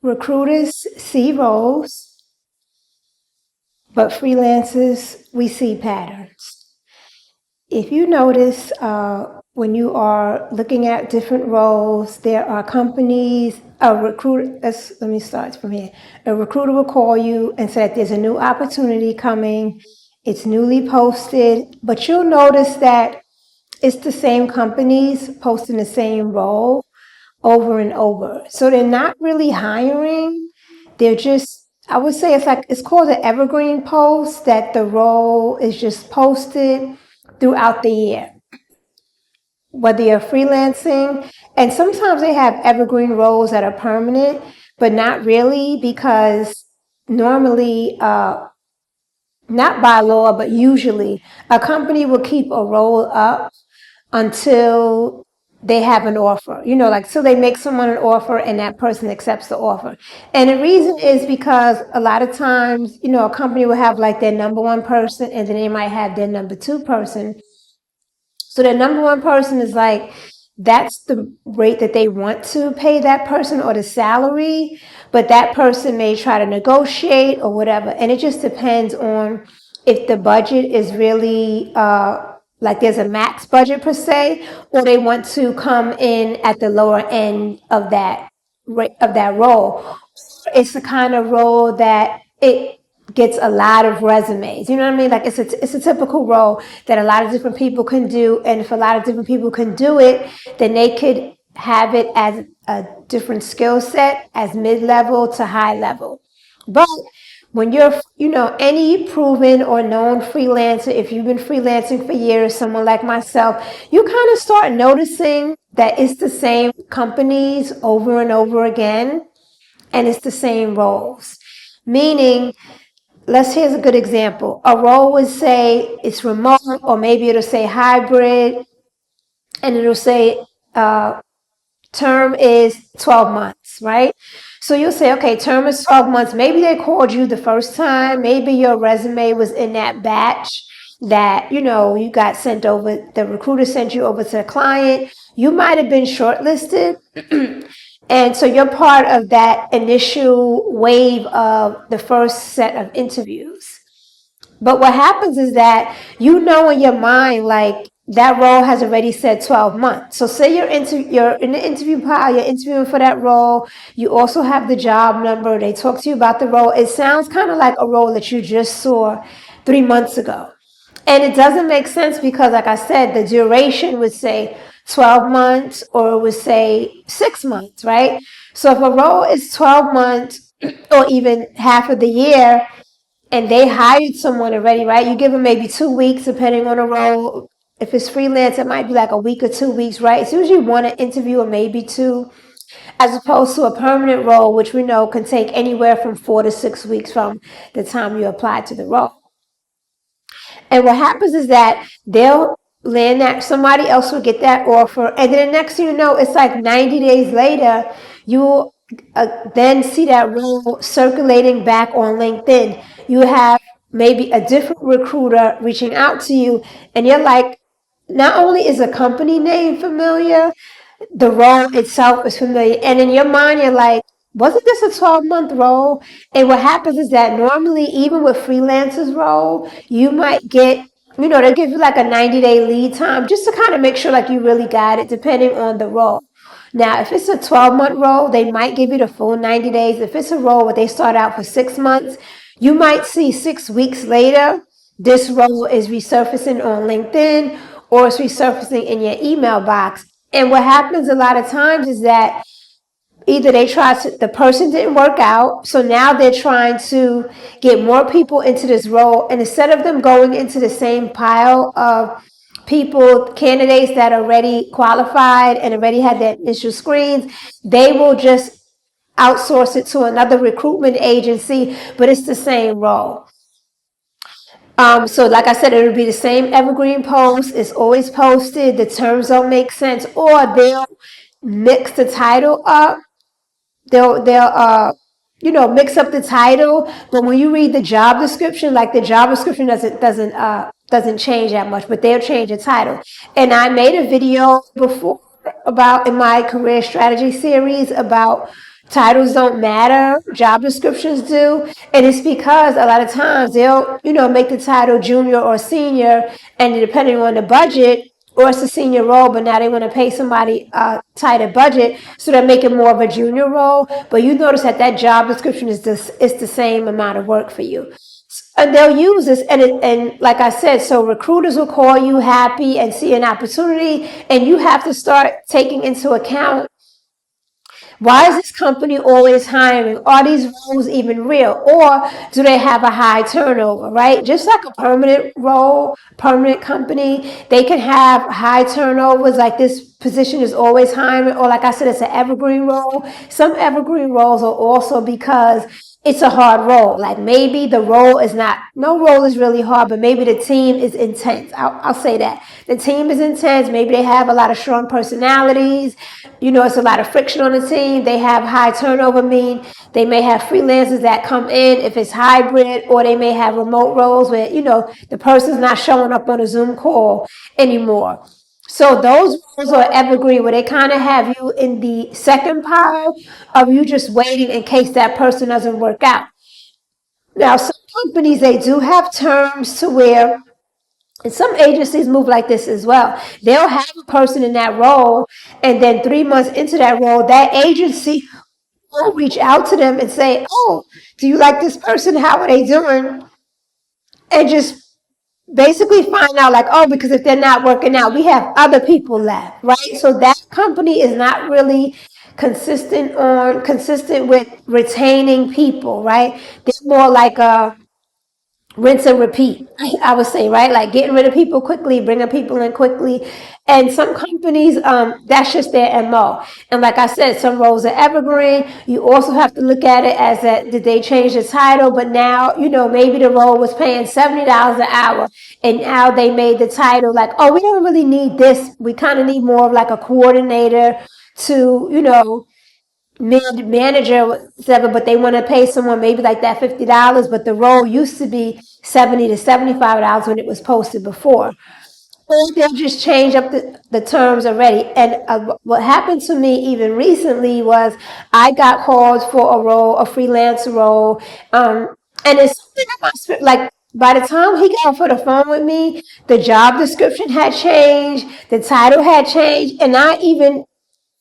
Recruiters see roles, but freelancers, we see patterns. If you notice, when you are looking at different roles, there are companies, a recruiter, let me start from here. A recruiter will call you and say that there's a new opportunity coming, it's newly posted, but you'll notice that it's the same companies posting the same role over and over. So they're not really hiring. They're just, I would say it's called an evergreen post, that the role is just posted throughout the year, whether you're freelancing. And sometimes they have evergreen roles that are permanent, but not really, because normally, not by law, but usually a company will keep a role up until they have an offer, like, so they make someone an offer and that person accepts the offer. And the reason is because a lot of times, a company will have like their number one person and then they might have their number two person. So the number one person is like, that's the rate that they want to pay that person, or the salary, but that person may try to negotiate or whatever. And it just depends on if the budget is really, like there's a max budget per se, or they want to come in at the lower end of that role. It's the kind of role that it gets a lot of resumes. You know what I mean? Like it's a typical role that a lot of different people can do. And if a lot of different people can do it, then they could have it as a different skill set, as mid-level to high level. But when you're, any proven or known freelancer, if you've been freelancing for years, someone like myself, you kind of start noticing that it's the same companies over and over again, and it's the same roles. Meaning, here's a good example. A role would say it's remote, or maybe it'll say hybrid, and it'll say term is 12 months, right? So you'll say, okay, term is 12 months. Maybe they called you the first time. Maybe your resume was in that batch that, you got sent over, the recruiter sent you over to the client. You might have been shortlisted. And so you're part of that initial wave of the first set of interviews. But what happens is that in your mind, like, that role has already said 12 months. So say you're in the interview pile, you're interviewing for that role. You also have the job number. They talk to you about the role. It sounds kind of like a role that you just saw 3 months ago. And it doesn't make sense because, like I said, the duration would say 12 months, or it would say 6 months, right? So if a role is 12 months or even half of the year, and they hired someone already, right? You give them maybe 2 weeks, depending on the role. If it's freelance, it might be like a week or 2 weeks, right? It's usually one interview or maybe two, as opposed to a permanent role, which we know can take anywhere from 4 to 6 weeks from the time you apply to the role. And what happens is that they'll land that, somebody else will get that offer, and then the next thing you know, it's like 90 days later, you'll then see that role circulating back on LinkedIn. You have maybe a different recruiter reaching out to you, and you're like, not only is a company name familiar, the role itself is familiar. And in your mind, you're like, wasn't this a 12-month role? And what happens is that normally, even with freelancers role, you might get, they give you like a 90-day lead time just to kind of make sure like you really got it, depending on the role. Now, if it's a 12-month role, they might give you the full 90 days. If it's a role where they start out for 6 months, you might see 6 weeks later, this role is resurfacing on LinkedIn, or it's resurfacing in your email box. And what happens a lot of times is that either the person didn't work out, so now they're trying to get more people into this role, and instead of them going into the same pile of candidates that are already qualified and already had their initial screens, they will just outsource it to another recruitment agency, but it's the same role. So like I said, it'll be the same evergreen post. It's always posted. The terms don't make sense, or they'll mix the title up. They'll mix up the title, but when you read the job description, like the job description doesn't change that much, but they'll change the title. And I made a video before in my career strategy series about titles don't matter, job descriptions do. And it's because a lot of times they'll, make the title junior or senior, and depending on the budget, or it's a senior role, but now they want to pay somebody a tighter budget, so they're making more of a junior role. But you notice that job description is it's the same amount of work for you. And they'll use this, and like I said, so recruiters will call you happy and see an opportunity, and you have to start taking into account, why is this company always hiring? Are these roles even real? Or do they have a high turnover, right? Just like a permanent role, permanent company, they can have high turnovers, like this position is always hiring, or like I said, it's an evergreen role. Some evergreen roles are also because it's a hard role. Like maybe the role is not, no role is really hard, but maybe the team is intense. I'll say that. The team is intense. Maybe they have a lot of strong personalities. It's a lot of friction on the team. They have high turnover, mean they may have freelancers that come in if it's hybrid, or they may have remote roles where, the person's not showing up on a Zoom call anymore. So those roles are evergreen, where they kind of have you in the second pile of you just waiting in case that person doesn't work out. Now, some companies, they do have terms to where, and some agencies move like this as well. They'll have a person in that role, and then 3 months into that role, that agency will reach out to them and say, "Oh, do you like this person? How are they doing?" And just basically find out, like, oh, because if they're not working out, we have other people left, right? So that company is not really consistent with retaining people, right? They're more like a rinse and repeat, I would say, right? Like getting rid of people quickly, bringing people in quickly. And some companies, that's just their MO. And like I said, some roles are evergreen. You also have to look at it as that, did they change the title? But now, maybe the role was paying $70 an hour, and now they made the title like, oh, we don't really need this. We kind of need more of like a coordinator to, manager, whatever, but they want to pay someone maybe like that $50, but the role used to be $70 to $75 when it was posted before. Or they'll just change up the terms already. And what happened to me even recently was I got called for a role, a freelance role, and it's something in my spirit, like, by the time he got off the phone with me, the job description had changed, the title had changed, and I even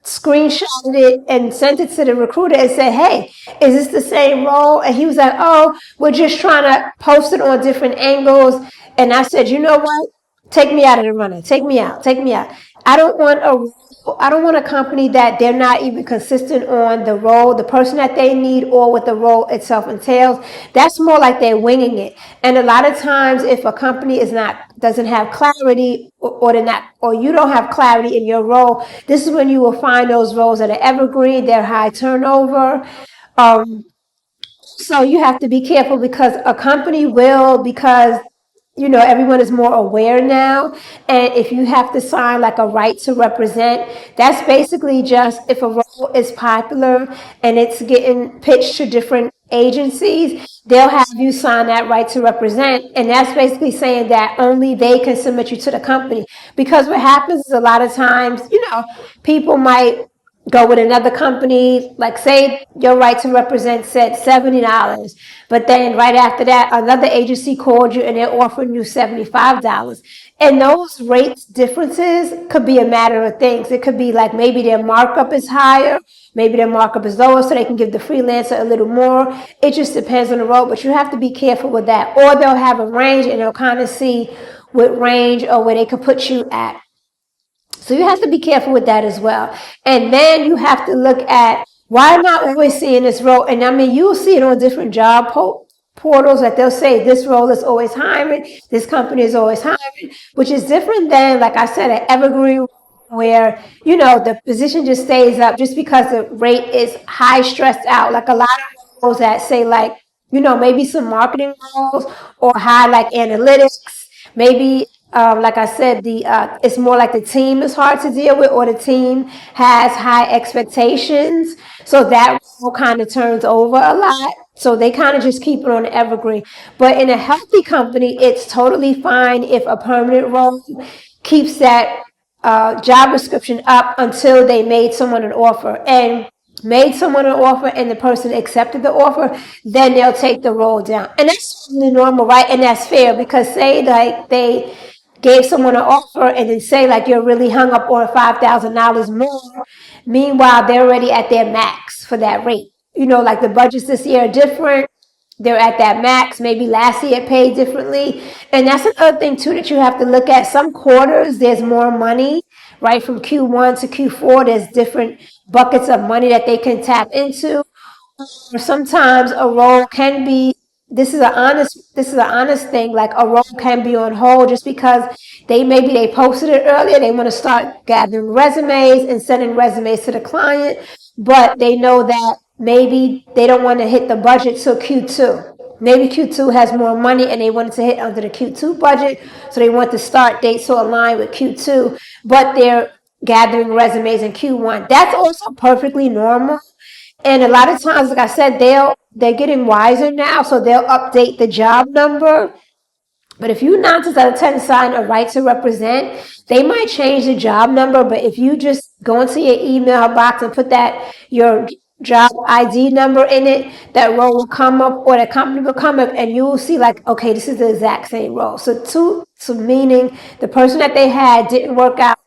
screenshotted it and sent it to the recruiter and said, hey, is this the same role? And he was like, oh, we're just trying to post it on different angles. And I said, you know what? Take me out of the running. Take me out. Take me out. I don't want a company that they're not even consistent on the role, the person that they need, or what the role itself entails. That's more like they're winging it. And a lot of times, if a company doesn't have clarity, or they're not, or you don't have clarity in your role, this is when you will find those roles that are evergreen, they're high turnover. So you have to be careful, because a company will, because everyone is more aware now. And if you have to sign like a right to represent, that's basically just if a role is popular and it's getting pitched to different agencies, they'll have you sign that right to represent. And that's basically saying that only they can submit you to the company. Because what happens is, a lot of times, people might go with another company, like say your right to represent said $70, but then right after that, another agency called you and they're offering you $75. And those rates differences could be a matter of things. It could be like maybe their markup is higher, maybe their markup is lower, so they can give the freelancer a little more. It just depends on the role, but you have to be careful with that. Or they'll have a range, and they'll kind of see what range or where they could put you at. So you have to be careful with that as well. And then you have to look at, why am I always seeing this role? And I mean, you'll see it on different job portals that they'll say this role is always hiring, this company is always hiring, which is different than, like I said, an evergreen, where, the position just stays up just because the rate is high stressed out. Like a lot of roles that say, like, maybe some marketing roles, or high like analytics, maybe like I said, it's more like the team is hard to deal with, or the team has high expectations. So that role kind of turns over a lot. So they kind of just keep it on the evergreen. But in a healthy company, it's totally fine if a permanent role keeps that job description up until they made someone an offer. And made someone an offer and the person accepted the offer, then they'll take the role down. And that's really normal, right? And that's fair, because say like they gave someone an offer and then say like you're really hung up on $5,000 more. Meanwhile, they're already at their max for that rate. Like the budgets this year are different. They're at that max. Maybe last year it paid differently. And that's another thing too that you have to look at. Some quarters there's more money, right? From Q1 to Q4, there's different buckets of money that they can tap into. Or sometimes a role can be, this is an honest thing, like a role can be on hold just because they posted it earlier, they want to start gathering resumes and sending resumes to the client, but they know that maybe they don't want to hit the budget till Q2. Maybe Q2 has more money and they wanted to hit under the Q2 budget, so they want the start date to align with Q2, but they're gathering resumes in Q1. That's also perfectly normal. And a lot of times, like I said, they're getting wiser now, so they'll update the job number. But if you 9 times out of 10 sign a right to represent, they might change the job number. But if you just go into your email box and put that your job ID number in it, that role will come up, or the company will come up, and you will see like, okay, this is the exact same role. So meaning the person that they had didn't work out.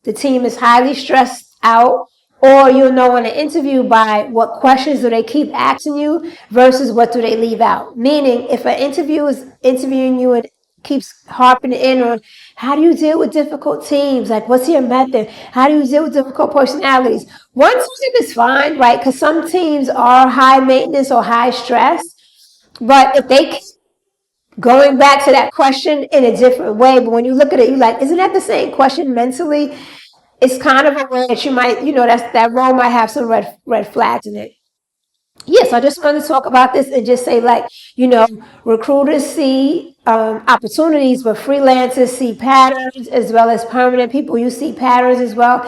The team is highly stressed out, or you'll know in an interview by what questions do they keep asking you versus what do they leave out. Meaning, if an interview is interviewing you and keeps harping in on how do you deal with difficult teams, like what's your method, how do you deal with difficult personalities, one person is fine, right? Because some teams are high maintenance or high stress. But if they going back to that question in a different way, but when you look at it, you're like, isn't that the same question mentally? It's kind of a way that you might, that role might have some red flags in it. Yes, I just wanted to talk about this and just say, like, recruiters see opportunities, but freelancers see patterns as well as permanent people. You see patterns as well.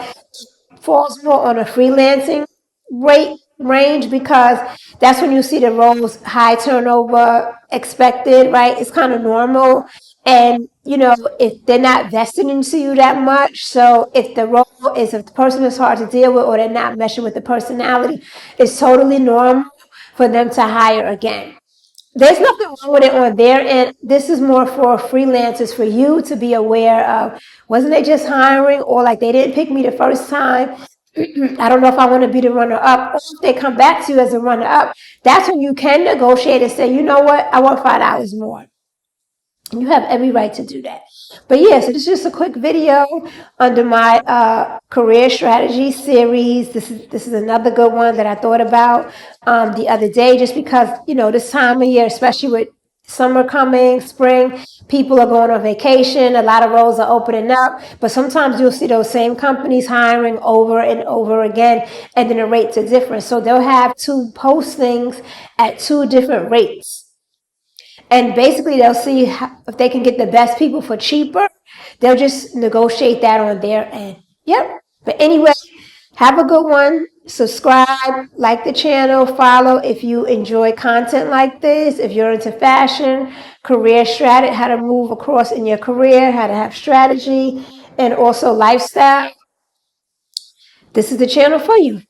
Falls more on a freelancing rate range, because that's when you see the roles high turnover expected, right? It's kind of normal. And, if they're not vested into you that much, so if the person is hard to deal with or they're not meshing with the personality, it's totally normal for them to hire again. There's nothing wrong with it on their end. This is more for freelancers, for you to be aware of, wasn't they just hiring, or like they didn't pick me the first time? I don't know if I want to be the runner up. Or if they come back to you as a runner up, that's when you can negotiate and say, you know what, I want $5 more. You have every right to do that. But yes, it's just a quick video under my career strategy series. This is another good one that I thought about the other day, just because this time of year, especially with summer coming, spring, people are going on vacation. A lot of roles are opening up, but sometimes you'll see those same companies hiring over and over again, and then the rates are different. So they'll have two postings at two different rates. And basically, they'll see if they can get the best people for cheaper. They'll just negotiate that on their end. Yep. But anyway, have a good one. Subscribe, like the channel, follow if you enjoy content like this. If you're into fashion, career strategy, how to move across in your career, how to have strategy, and also lifestyle, this is the channel for you.